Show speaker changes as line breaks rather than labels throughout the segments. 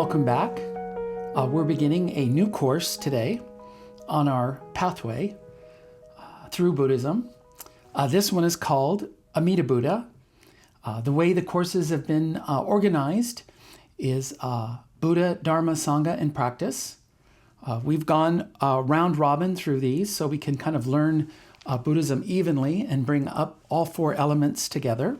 Welcome back. We're beginning a new course today on our pathway through Buddhism. This one is called Amida Buddha. The way the courses have been organized is Buddha, Dharma, Sangha, and practice. We've gone round robin through these so we can kind of learn Buddhism evenly and bring up all four elements together.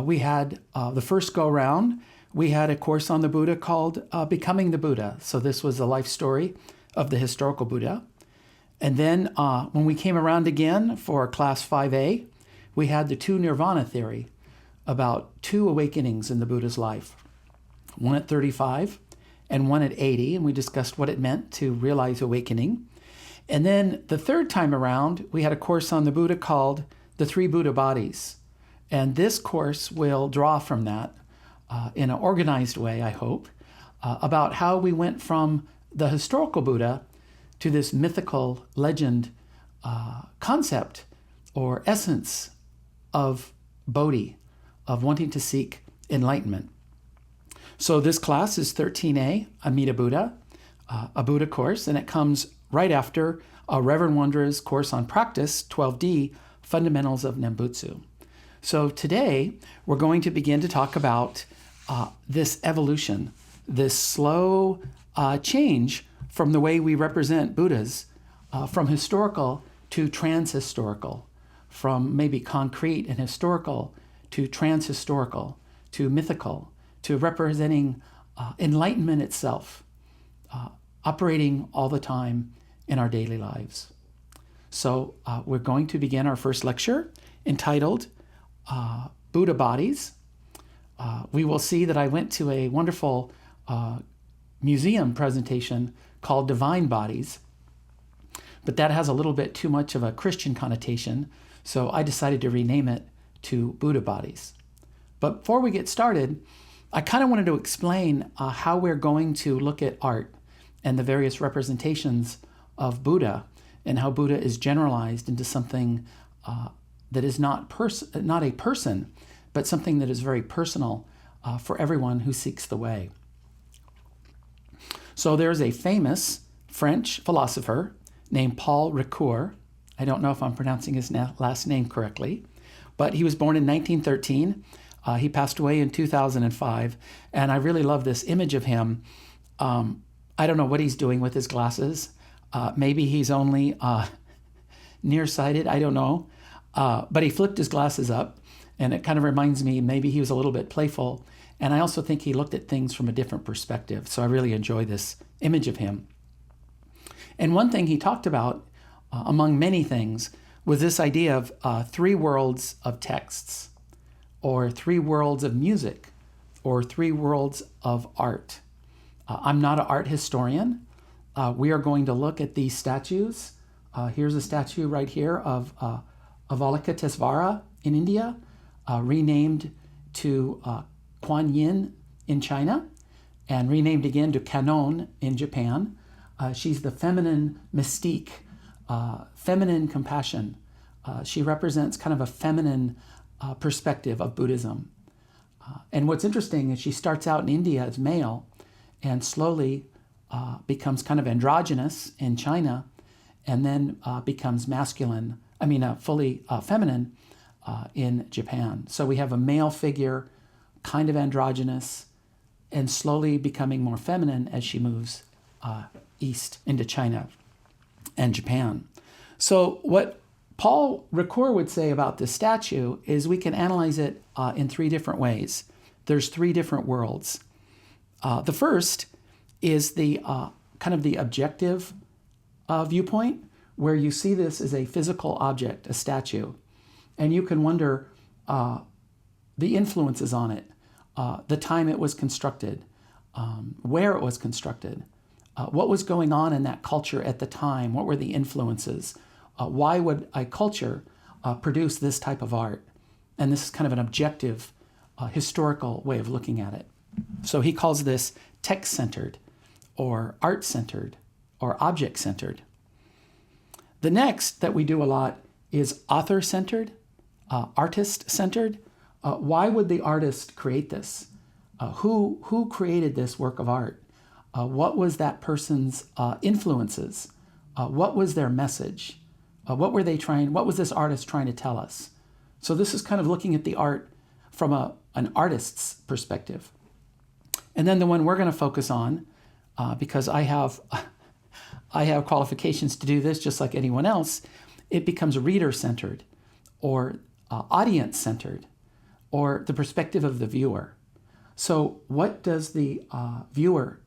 We had the first go round, we had a course on the Buddha called Becoming the Buddha. So this was the life story of the historical Buddha. And then when we came around again for class 5A, we had the two nirvana theory about two awakenings in the Buddha's life, one at 35 and one at 80. And we discussed what it meant to realize awakening. And then the third time around, we had a course on the Buddha called The Three Buddha Bodies. And this course will draw from that in an organized way, I hope, about how we went from the historical Buddha to this mythical legend concept or essence of Bodhi, of wanting to seek enlightenment. So this class is 13A, Amida Buddha, a Buddha course, and it comes right after Reverend Wandra's course on practice, 12D, Fundamentals of Nembutsu. So today, we're going to begin to talk about this evolution, this slow change from the way we represent Buddhas, from historical to transhistorical, from maybe concrete and historical to transhistorical, to mythical, to representing enlightenment itself, operating all the time in our daily lives. So we're going to begin our first lecture entitled Buddha Bodies. We will see that I went to a wonderful museum presentation called Divine Bodies, but that has a little bit too much of a Christian connotation, so I decided to rename it to Buddha Bodies. But before we get started, I kind of wanted to explain how we're going to look at art and the various representations of Buddha and how Buddha is generalized into something that is not a person, but something that is very personal for everyone who seeks the way. So there's a famous French philosopher named Paul Ricoeur. I don't know if I'm pronouncing his last name correctly, but he was born in 1913. He passed away in 2005, and I really love this image of him. I don't know what he's doing with his glasses. Maybe he's only nearsighted, I don't know. But he flipped his glasses up, and it kind of reminds me maybe he was a little bit playful. And I also think he looked at things from a different perspective. So I really enjoy this image of him. And one thing he talked about, among many things, was this idea of three worlds of texts, or three worlds of music, or three worlds of art. I'm not an art historian. We are going to look at these statues. Here's a statue right here of Avalokitesvara in India, renamed to Kuan Yin in China, and renamed again to Kannon in Japan. She's the feminine mystique, feminine compassion. She represents kind of a feminine perspective of Buddhism. And what's interesting is she starts out in India as male and slowly becomes kind of androgynous in China, and then becomes fully feminine in Japan. So we have a male figure, kind of androgynous, and slowly becoming more feminine as she moves east into China and Japan. So what Paul Ricoeur would say about this statue is we can analyze it in three different ways. There's three different worlds. The first is the kind of the objective viewpoint, where you see this as a physical object, a statue, and you can wonder the influences on it, the time it was constructed, where it was constructed, what was going on in that culture at the time, what were the influences, why would a culture produce this type of art? And this is kind of an objective, historical way of looking at it. So he calls this text-centered, or art-centered, or object-centered. The next that we do a lot is author-centered, artist-centered. Why would the artist create this? Who created this work of art? What was that person's influences? What was their message? What was this artist trying to tell us? So this is kind of looking at the art from an artist's perspective. And then the one we're going to focus on, because I have qualifications to do this just like anyone else, it becomes reader-centered or audience-centered or the perspective of the viewer. So what does the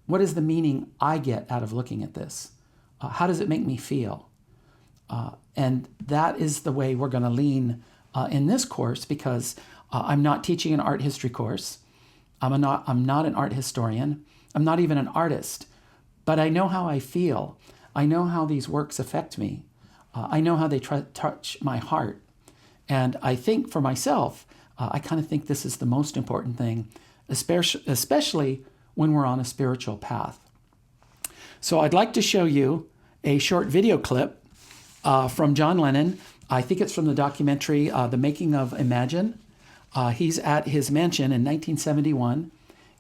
what is the meaning I get out of looking at this? How does it make me feel? And that is the way we're going to lean in this course, because I'm not teaching an art history course. I'm not an art historian. I'm not even an artist. But I know how I feel. I know how these works affect me. I know how they touch my heart. And I think for myself, I kind of think this is the most important thing, especially when we're on a spiritual path. So I'd like to show you a short video clip from John Lennon. I think it's from the documentary, The Making of Imagine. He's at his mansion in 1971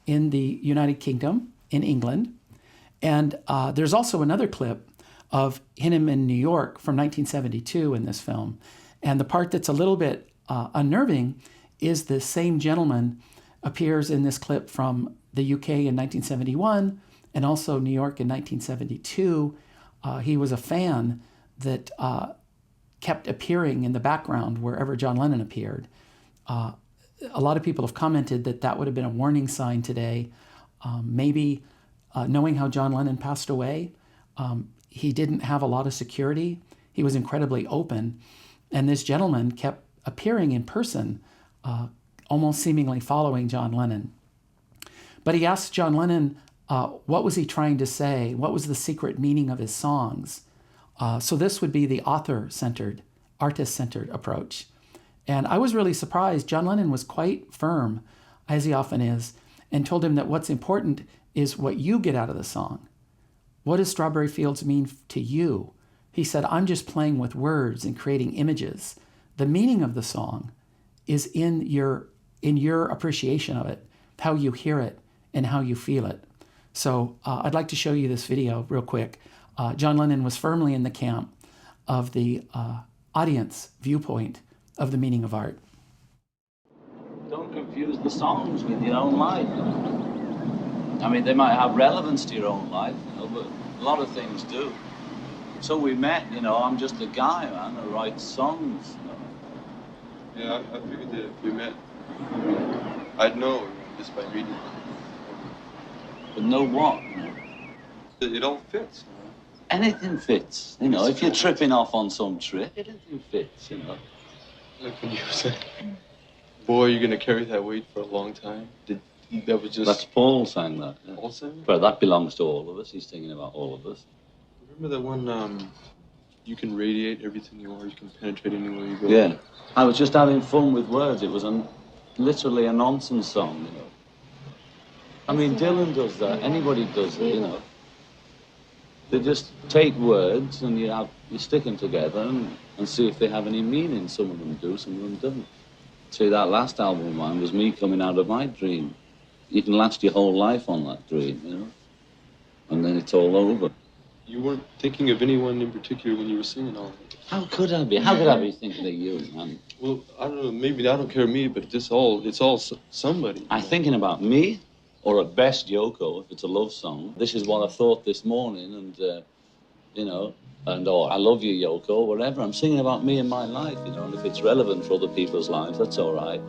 in the United Kingdom, in England. And there's also another clip of him in New York from 1972 in this film. And the part that's a little bit unnerving is the same gentleman appears in this clip from the UK in 1971 and also New York in 1972. He was a fan that kept appearing in the background wherever John Lennon appeared. A lot of people have commented that that would have been a warning sign today. Maybe knowing how John Lennon passed away, he didn't have a lot of security. He was incredibly open. And this gentleman kept appearing in person, almost seemingly following John Lennon. But he asked John Lennon, what was he trying to say? What was the secret meaning of his songs? So this would be the author-centered, artist-centered approach. And I was really surprised. John Lennon was quite firm, as he often is, and told him that what's important is what you get out of the song. What does Strawberry Fields mean to you? He said, I'm just playing with words and creating images. The meaning of the song is in your appreciation of it, how you hear it and how you feel it. So I'd like to show you this video real quick. John Lennon was firmly in the camp of the audience viewpoint of the meaning of art.
Don't confuse the songs with your own life. I mean, they might have relevance to your own life, but a lot of things do. So we met, I'm just a guy, man, who writes songs.
Yeah, I figured that if we met, I'd know just by reading them.
But know what?
It all fits.
Anything fits. If you're tripping off on some trip, anything fits,
Like when you said, boy, you're going to carry that weight for a long time. That was just...
That's Paul saying that. Yeah.
Paul saying that?
But that belongs to all of us. He's thinking about all of us.
Remember that one, you can radiate everything you are, you can penetrate anywhere you go?
Yeah. I was just having fun with words. It was literally a nonsense song, I mean, Dylan does that. Anybody does it, They just take words and you stick them together and see if they have any meaning. Some of them do, some of them don't. See, that last album of mine was me coming out of my dream. You can last your whole life on that dream, and then it's all over.
You weren't thinking of anyone in particular when you were singing all of it.
How could I be? How could I be thinking of you, man?
Well, I don't know, maybe I don't care me, but it's all somebody.
I'm thinking about me, or at best Yoko, if it's a love song. This is what I thought this morning, and, or I love you, Yoko, whatever. I'm singing about me and my life, and if it's relevant for other people's lives, that's all right.